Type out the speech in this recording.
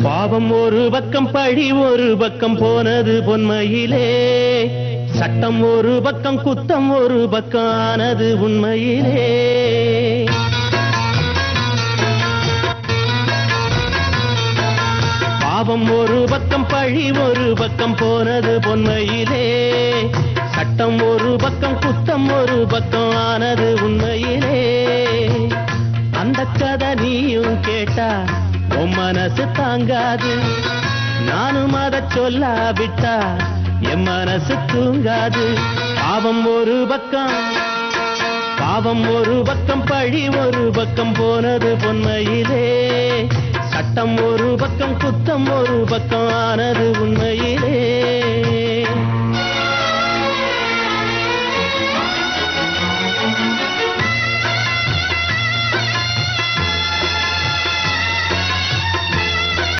பாவம் ஒரு பக்கம் பழி ஒரு பக்கம் போனது பொன்மையிலே சட்டம் ஒரு பக்கம் குத்தம் ஒரு பக்கம் ஆனது உண்மையிலே பாவம் ஒரு பக்கம் பழி ஒரு பக்கம் போனது பொன்மையிலே சட்டம் ஒரு பக்கம் குத்தம் ஒரு பக்கம் ஆனது உண்மையிலே அந்த கதை நீயும் கேட்டா உன் மனசு தாங்காது நானும் அதை சொல்லாவிட்டா என் மனசு தூங்காது பாவம் ஒரு பக்கம் பழி ஒரு பக்கம் போனது பொன்மையிலே சட்டம் ஒரு பக்கம் குத்தம் ஒரு பக்கம் ஆனது உண்மையிலே